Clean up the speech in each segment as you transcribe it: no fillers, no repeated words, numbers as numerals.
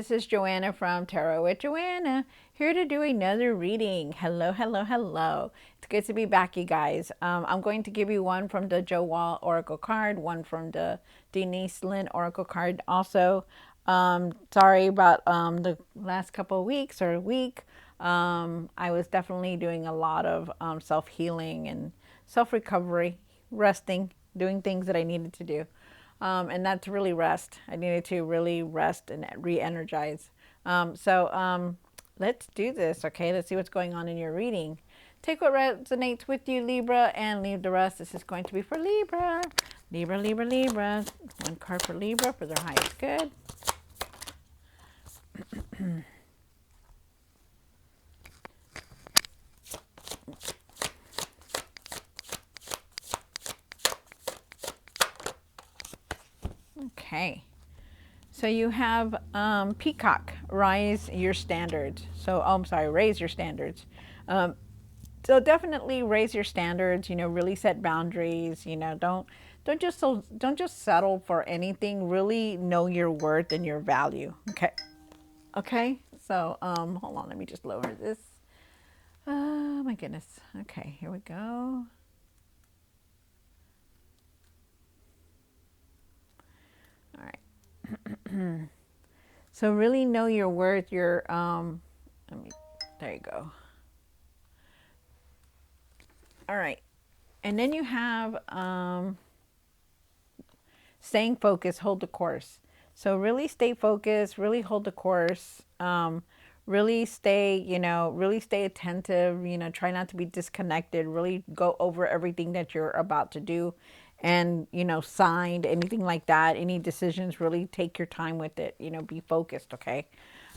This is Joanna from Tarot with Joanna, here to do another reading. Hello, hello, hello. It's good to be back, you guys. I'm going to give you one from the Joe Wall Oracle card, one from the Denise Lynn Oracle card also. Sorry about the last couple of weeks or week. I was definitely doing a lot of self-healing and self-recovery, resting, doing things that I needed to do. And that's really rest. I needed to really rest and re-energize. Let's do this, okay? Let's see what's going on in your reading. Take what resonates with you, Libra, and leave the rest. This is going to be for Libra. Libra, Libra, Libra. One card for Libra for their highest good. Okay. So you have Peacock, rise your standards. So, oh, I'm sorry, raise your standards. Um, so definitely raise your standards. Really set boundaries. Don't just settle for anything. Really know your worth and your value. Okay. Okay. So hold on. Let me just lower this. Oh my goodness. Okay. Here we go. All right. So really know your worth. There you go. All right. And then you have staying focused, hold the course. So really stay focused, really hold the course. Really stay, really stay attentive, try not to be disconnected, really go over everything that you're about to do and, signed, anything like that, any decisions, really take your time with it, be focused, okay?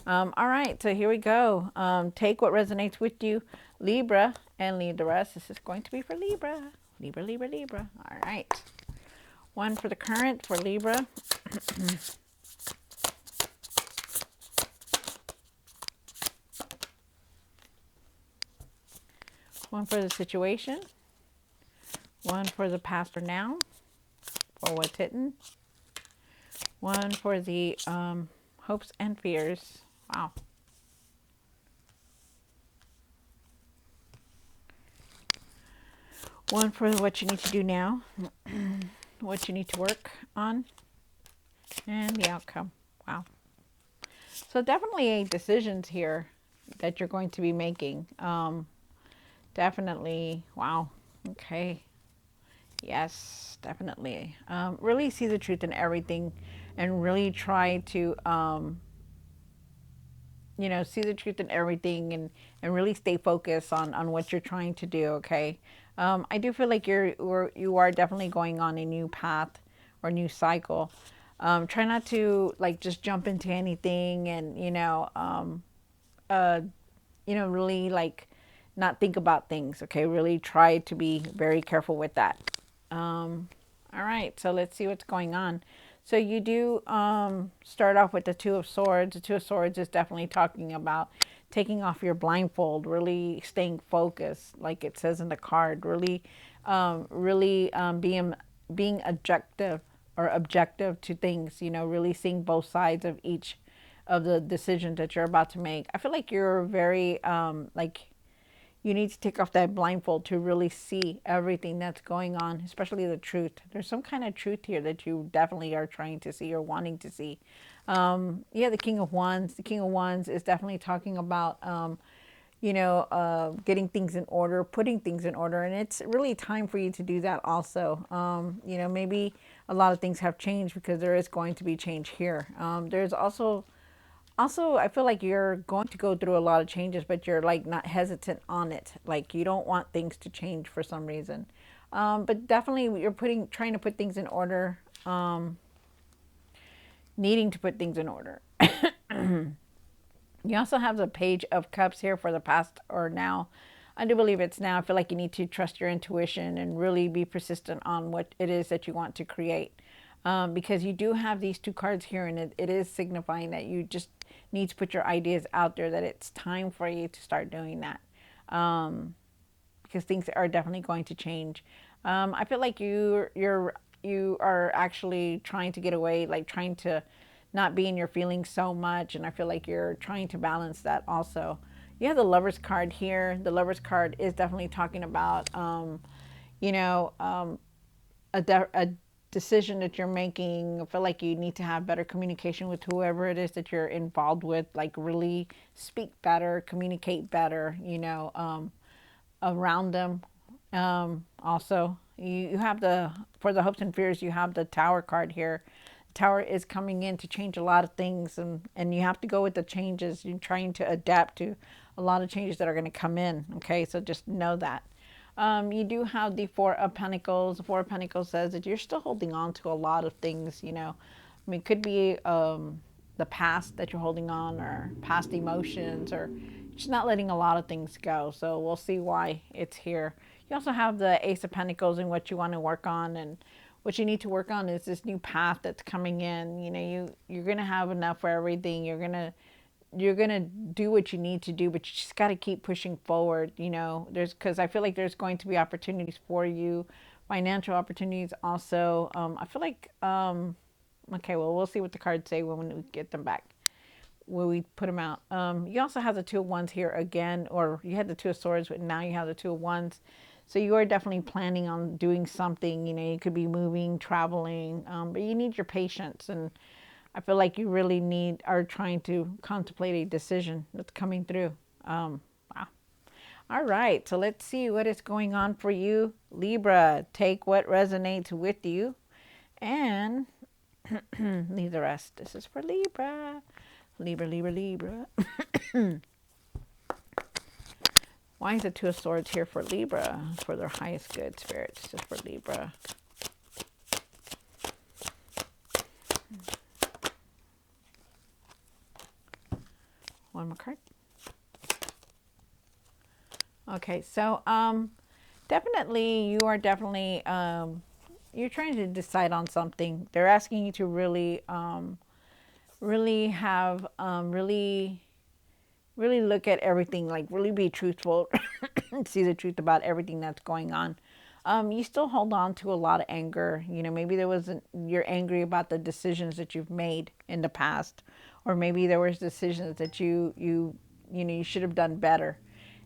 All right, so here we go. Take what resonates with you, Libra, and leave the rest. This is going to be for Libra. Libra, Libra, Libra. All right. One for the current for Libra. One for the situation. One for the past or now, or what's hidden. One for the hopes and fears. Wow. One for what you need to do now, what you need to work on, and the outcome. Wow. So definitely decisions here that you're going to be making. Definitely. Wow. Okay. Yes, definitely. Really see the truth in everything and really try to, see the truth in everything and really stay focused on what you're trying to do, okay? I do feel like you are definitely going on a new path or new cycle. Try not to like just jump into anything and, really like not think about things, okay? Really try to be very careful with that. All right, so let's see what's going on. So you do start off with the Two of Swords. The Two of Swords is definitely talking about taking off your blindfold, really staying focused, like it says in the card. Being objective to things. Really seeing both sides of each of the decisions that you're about to make. I feel like you're very you need to take off that blindfold to really see everything that's going on, especially the truth. There's some kind of truth here that you definitely are trying to see or wanting to see. Yeah, the King of Wands. The King of Wands is definitely talking about, getting things in order, putting things in order. And it's really time for you to do that also. Maybe a lot of things have changed because there is going to be change here. There's also, I feel like you're going to go through a lot of changes, but you're like not hesitant on it. Like you don't want things to change for some reason. But definitely you're trying to put things in order, needing to put things in order. You also have the Page of Cups here for the past or now. I do believe it's now. I feel like you need to trust your intuition and really be persistent on what it is that you want to create. Because you do have these two cards here, and it is signifying that you just need to put your ideas out there, that it's time for you to start doing that. Because things are definitely going to change. I feel like you are actually trying to get away, like trying to not be in your feelings so much. And I feel like you're trying to balance that also. You have the Lover's card here. The Lover's card is definitely talking about, you know, a decision that you're making. I feel like you need to have better communication with whoever it is that you're involved with. Like really speak better, communicate better, around them. Also, you have for the hopes and fears, you have the Tower card here. Tower is coming in to change a lot of things, and you have to go with the changes. You're trying to adapt to a lot of changes that are going to come in. Okay, so just know that. You do have the Four of Pentacles. The Four of Pentacles says that you're still holding on to a lot of things, I mean, it could be the past that you're holding on, or past emotions, or just not letting a lot of things go. So we'll see why it's here. You also have the Ace of Pentacles and what you want to work on, and what you need to work on is this new path that's coming in. You're gonna have enough for everything. You're gonna do what you need to do, but you just got to keep pushing forward. Because I feel like there's going to be opportunities for you, financial opportunities also. I feel like okay, well, we'll see what the cards say when we get them back, when we put them out. You also have the Two of Wands here again, or you had the Two of Swords, but now you have the Two of Wands. So you are definitely planning on doing something. You could be moving, traveling, but you need your patience. And I feel like you really are trying to contemplate a decision that's coming through. Wow. All right, so let's see what is going on for you, Libra. Take what resonates with you and leave the rest. This is for Libra. Libra, Libra, Libra. Why is the Two of Swords here for Libra? For their highest good, spirits. This is for Libra. One more card. Okay, so definitely you are definitely you're trying to decide on something. They're asking you to really really have really look at everything, like really be truthful, see the truth about everything that's going on. You still hold on to a lot of anger. Maybe you're angry about the decisions that you've made in the past, or maybe there was decisions that you should have done better.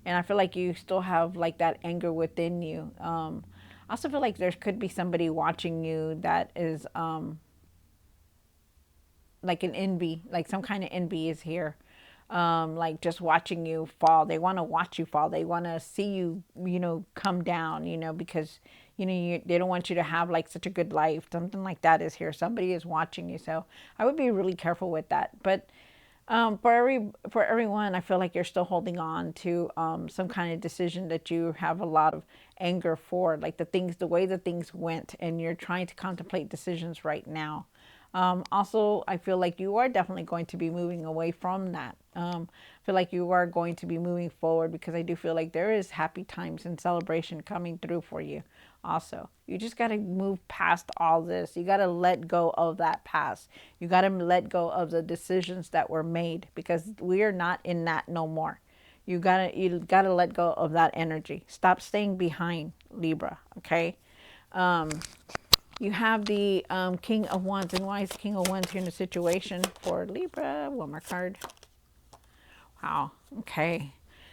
And I feel like you still have like that anger within you. I also feel like there could be somebody watching you that is like an envy, like some kind of envy is here. Like just watching you fall. They want to watch you fall. They want to see you, come down, because, they don't want you to have like such a good life. Something like that is here. Somebody is watching you. So I would be really careful with that. But for everyone, I feel like you're still holding on to some kind of decision that you have a lot of anger for, like the way that things went, and you're trying to contemplate decisions right now. Also, I feel like you are definitely going to be moving away from that. I feel like you are going to be moving forward, because I do feel like there is happy times and celebration coming through for you. Also, you just got to move past all this. You got to let go of that past. You got to let go of the decisions that were made, because we are not in that no more. You gotta let go of that energy. Stop staying behind, Libra. Okay. You have the King of Wands. And why is King of Wands here in the situation for Libra? One more card. Wow. Okay.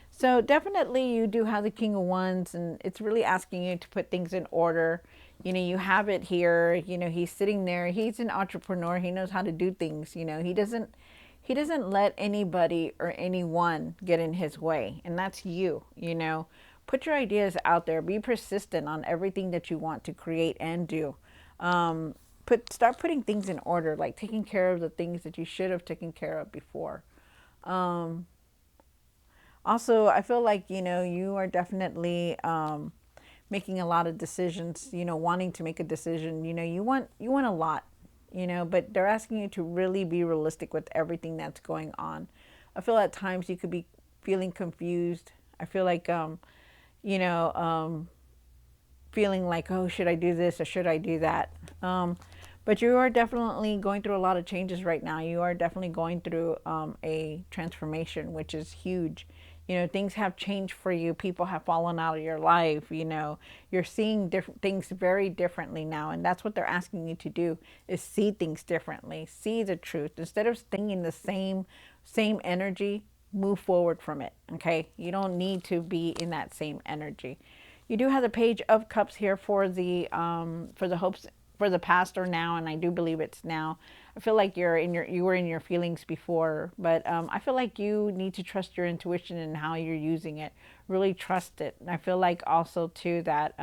So definitely you do have the King of Wands, and it's really asking you to put things in order. You have it here. He's sitting there. He's an entrepreneur. He knows how to do things. He doesn't let anybody or anyone get in his way. And that's you. Put your ideas out there. Be persistent on everything that you want to create and do. Start putting things in order, like taking care of the things that you should have taken care of before. Also, I feel like, you are definitely making a lot of decisions, wanting to make a decision. You want a lot, but they're asking you to really be realistic with everything that's going on. I feel at times you could be feeling confused. I feel like, feeling like, oh, should I do this or should I do that? But you are definitely going through a lot of changes right now. You are definitely going through a transformation, which is huge. You know, things have changed for you. People have fallen out of your life. You know, you're seeing different things very differently now. And that's what they're asking you to do, is see things differently, see the truth. Instead of staying in the same energy, move forward from it. Okay. You don't need to be in that same energy. You do have the Page of Cups here for the hopes for the past or now, and I do believe it's now. I feel like you were in your feelings before, but I feel like you need to trust your intuition and how you're using it. Really trust it. And I feel like also too that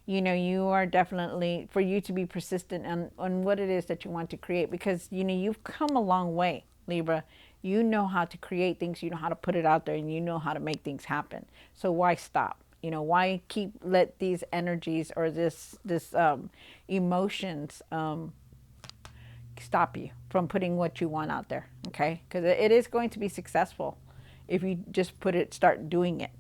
you know, you are definitely, for you to be persistent on what it is that you want to create, because you know you've come a long way, Libra. You know how to create things, you know how to put it out there, and you know how to make things happen. So why stop? You know, why keep let these energies or this emotions stop you from putting what you want out there? Okay, because it is going to be successful if you just start doing it.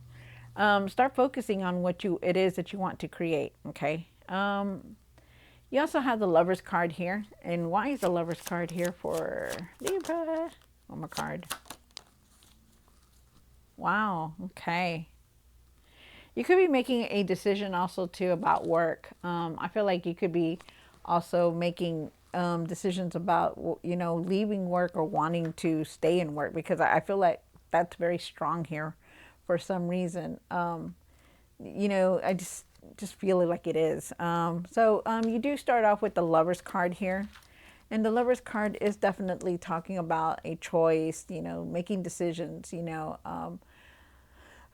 Start focusing on what it is that you want to create. Okay. You also have the Lover's card here. And why is the Lover's card here for Libra? One more card. Wow. Okay. You could be making a decision also too about work. I feel like you could be also making decisions about, you know, leaving work or wanting to stay in work, because I feel like that's very strong here for some reason. You know, I just feel it like it is. You do start off with the Lover's card here. And the Lover's card is definitely talking about a choice, you know, making decisions, you know.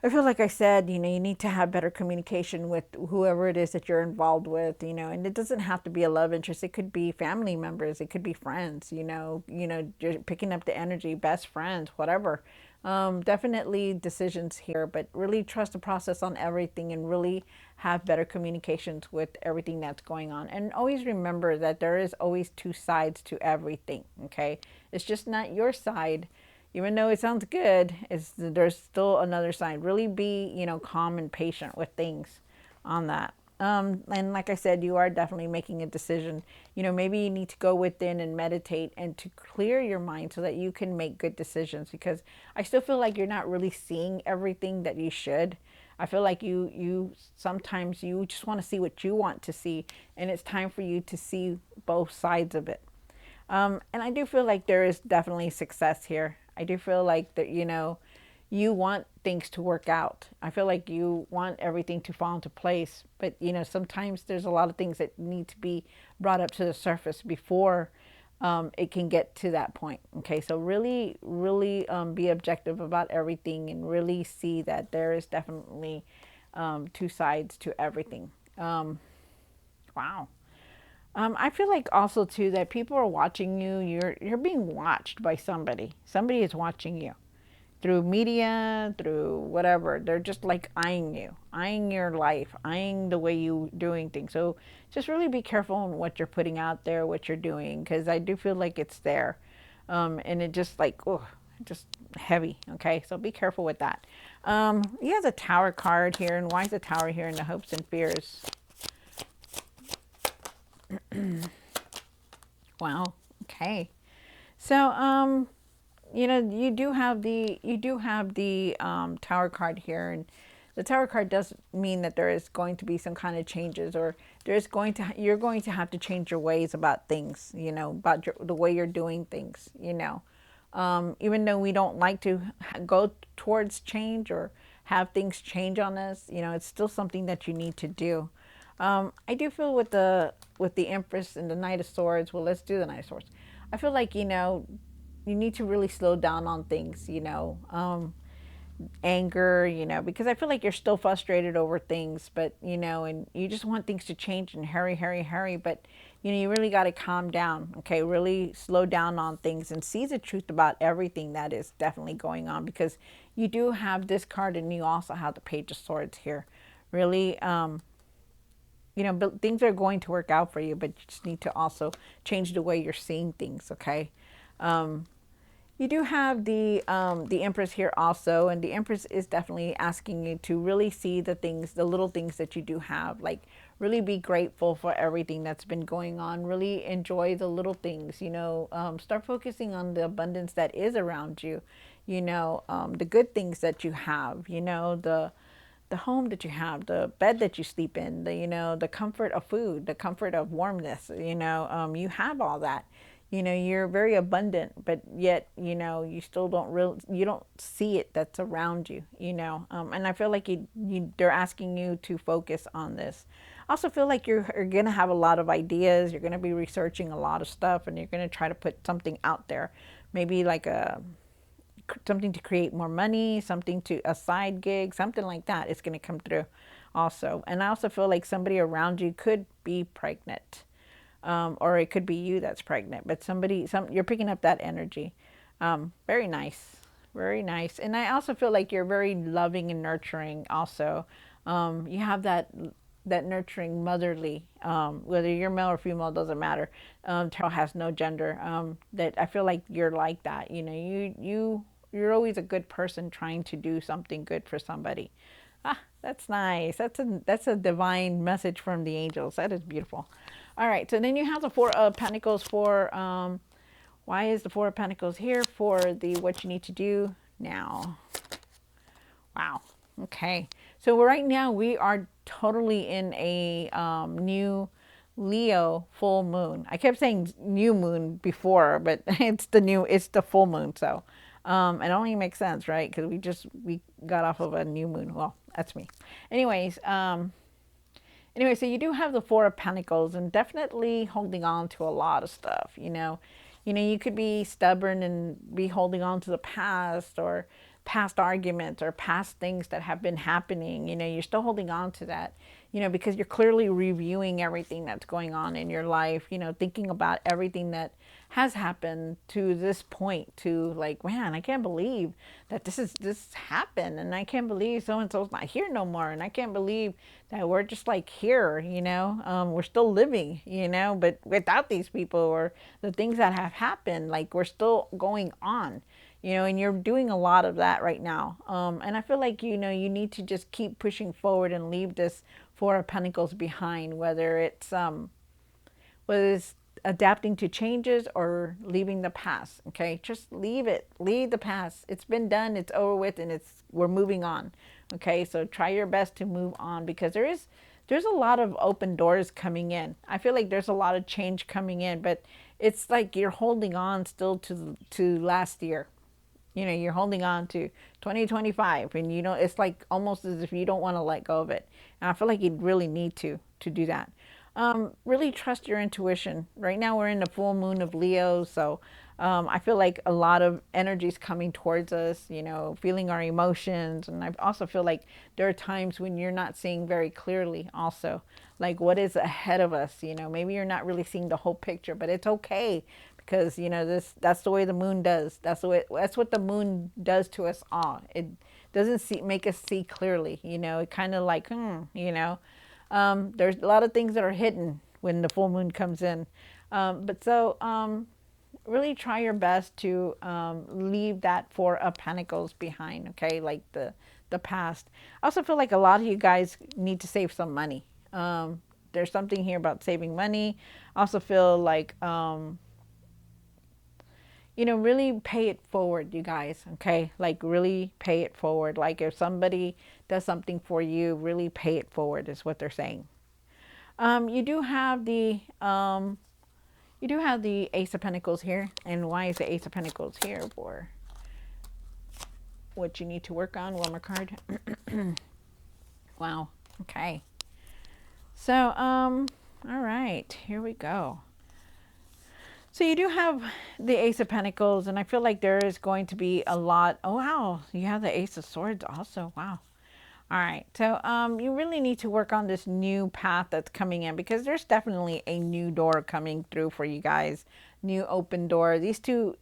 I feel like I said, you know, you need to have better communication with whoever it is that you're involved with, you know, and it doesn't have to be a love interest. It could be family members. It could be friends, you know, you're picking up the energy, best friends, whatever. Definitely decisions here, but really trust the process on everything and really have better communications with everything that's going on. And always remember that there is always two sides to everything, okay? It's just not your side. Even though it sounds good, there's still another side. Really be, you know, calm and patient with things on that. And like I said, you are definitely making a decision. You know, maybe you need to go within and meditate and to clear your mind so that you can make good decisions, because I still feel like you're not really seeing everything that you should. I feel like you sometimes you just want to see what you want to see, and it's time for you to see both sides of it. And I do feel like there is definitely success here. I do feel like that, you know, you want things to work out. I feel like you want everything to fall into place. But, you know, sometimes there's a lot of things that need to be brought up to the surface before it can get to that point. Okay, so really, really be objective about everything and really see that there is definitely two sides to everything. Wow. I feel like also too that people are watching you. You're being watched by somebody. Somebody is watching you through media, through whatever. They're just like eyeing you, eyeing your life, eyeing the way you doing things. So just really be careful on what you're putting out there, what you're doing, because I do feel like it's there, and it just like just heavy. Okay, so be careful with that. You have the Tower card here, and why is the Tower here in the hopes and fears? Wow. Okay. So, you know, you do have the Tower card here, and the Tower card does mean that there is going to be some kind of changes, or you're going to have to change your ways about things. You know, about the way you're doing things. You know, even though we don't like to go towards change or have things change on us, you know, it's still something that you need to do. I do feel with the Empress and the Knight of Swords. Well, let's do the Knight of Swords. I feel like, you know, you need to really slow down on things. You know, anger. You know, because I feel like you're still frustrated over things, but you know, and you just want things to change and hurry, hurry, hurry. But you know, you really got to calm down. Okay, really slow down on things and see the truth about everything that is definitely going on, because you do have this card and you also have the Page of Swords here. Really, you know, but things are going to work out for you, but you just need to also change the way you're seeing things. Okay. You do have the Empress here also, and the Empress is definitely asking you to really see the things, the little things that you do have. Like, really be grateful for everything that's been going on. Really enjoy the little things. You know, start focusing on the abundance that is around you. the good things that you have, the home that you have, the bed that you sleep in, the comfort of food, the comfort of warmness, you have all that. You're very abundant, but yet, you still you don't see it that's around you, and I feel like they're asking you to focus on this. I also feel like you're going to have a lot of ideas. You're going to be researching a lot of stuff, and you're going to try to put something out there, maybe like something to create more money, something to a side gig, something like that is going to come through also. And I also feel like somebody around you could be pregnant, or it could be you that's pregnant, but you're picking up that energy. Very nice, very nice. And I also feel like you're very loving and nurturing also. You have that nurturing motherly, whether you're male or female, doesn't matter. Tarot has no gender. That I feel like you're like that. You're always a good person trying to do something good for somebody. Ah, that's nice. That's a divine message from the angels. That is beautiful. All right, so then you have the Four of Pentacles for, why is the Four of Pentacles here for the what you need to do now? Wow. Okay. So right now we are totally in a new Leo full moon. I kept saying new moon before, but it's the full moon. So it only makes sense, right? Because we got off of a new moon. Well, that's me. Anyways, so you do have the Four of Pentacles, and definitely holding on to a lot of stuff. You could be stubborn and be holding on to the past, or past arguments, or past things that have been happening. You're still holding on to that, because you're clearly reviewing everything that's going on in your life, thinking about everything that has happened to this point, to like, man, I can't believe that this happened, and I can't believe so and so's not here no more, and I can't believe that we're just like here, we're still living, but without these people, or the things that have happened, like we're still going on, and you're doing a lot of that right now. And I feel like, you need to just keep pushing forward and leave this Four of Pentacles behind, whether it's adapting to changes or leaving the past. Okay, just leave it. Leave the past. It's been done. It's over with, and we're moving on. Okay, so try your best to move on, because there's a lot of open doors coming in. I feel like there's a lot of change coming in, but it's like you're holding on still to last year. You're holding on to 2025, and it's like almost as if you don't want to let go of it. And I feel like you really need to do that. Really trust your intuition. Right now we're in the full moon of Leo, so I feel like a lot of energy is coming towards us, feeling our emotions. And I also feel like there are times when you're not seeing very clearly also, like what is ahead of us. Maybe you're not really seeing the whole picture, but it's okay, because that's the way the moon does. That's what the moon does to us all. It doesn't make us see clearly. It kind of like there's a lot of things that are hidden when the full moon comes in. Really try your best to leave that Four of Pentacles behind, okay? Like the past. I also feel like a lot of you guys need to save some money. There's something here about saving money. I also feel like, really pay it forward, you guys, okay? Like really pay it forward. Like if somebody does something for you, really pay it forward is what they're saying. You do have the Ace of Pentacles here. And why is the Ace of Pentacles here? For what you need to work on. One more card. Wow. Okay. So, all right, here we go. So you do have the Ace of Pentacles, and I feel like there is going to be a lot. Oh, wow. You have the Ace of Swords also. Wow. All right. So you really need to work on this new path that's coming in, because there's definitely a new door coming through for you guys. New open door. These two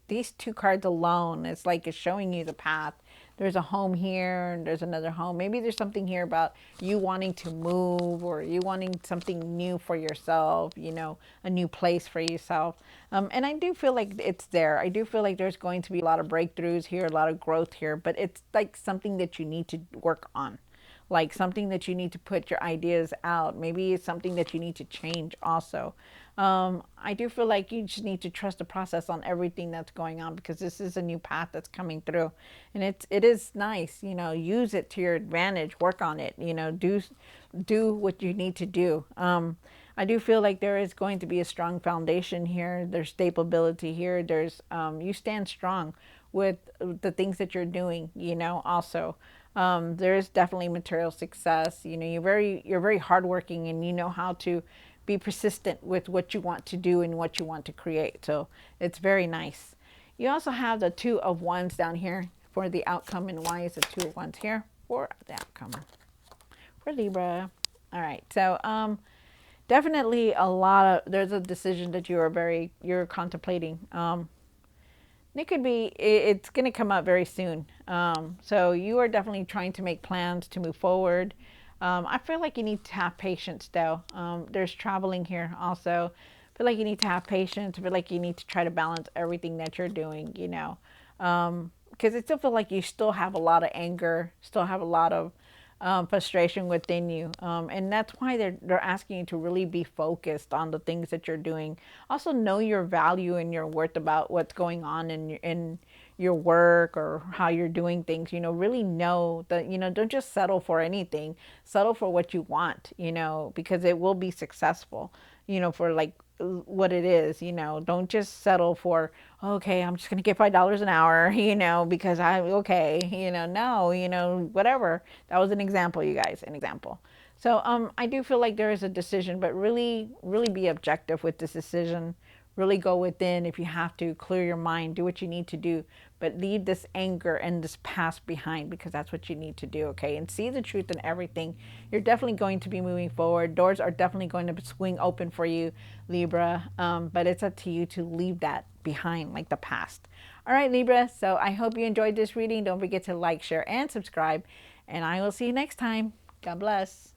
cards alone, it's like it's showing you the path. There's a home here, and there's another home. Maybe there's something here about you wanting to move, or you wanting something new for yourself, a new place for yourself. And I do feel like it's there. I do feel like there's going to be a lot of breakthroughs here, a lot of growth here, but it's like something that you need to work on. like something that you need to put your ideas out. Maybe it's something that you need to change also. I do feel like you just need to trust the process on everything that's going on, because this is a new path that's coming through, and it is nice. Use it to your advantage. Work on it. Do what you need to do. I do feel like there is going to be a strong foundation here. There's stability here. You stand strong with the things that you're doing. Also, there is definitely material success. You're very hardworking, and you know how to be persistent with what you want to do and what you want to create. So it's very nice. You also have the Two of Wands down here for the outcome. And why is the Two of Wands here for the outcome for Libra? All right. So definitely there's a decision that you're contemplating. It could be, it's going to come up very soon. So you are definitely trying to make plans to move forward. I feel like you need to have patience though. There's traveling here also. I feel like you need to have patience. I feel like you need to try to balance everything that you're doing, because I still feel like you still have a lot of anger, still have a lot of frustration within you, and that's why they're asking you to really be focused on the things that you're doing. Also, know your value and your worth about what's going on in your work or how you're doing things. Really know that. Don't just settle for anything. Settle for what you want. Because it will be successful. For like what it is. Don't just settle for, okay, I'm just gonna get $5 an hour, because I'm okay, no, whatever. That was an example, you guys, an example. So I do feel like there is a decision, but really, really be objective with this decision. Really go within. If you have to, clear your mind, do what you need to do, but leave this anger and this past behind, because that's what you need to do, okay? And see the truth in everything. You're definitely going to be moving forward. Doors are definitely going to swing open for you, Libra, but it's up to you to leave that behind, like the past. All right, Libra, so I hope you enjoyed this reading. Don't forget to like, share, and subscribe, and I will see you next time. God bless.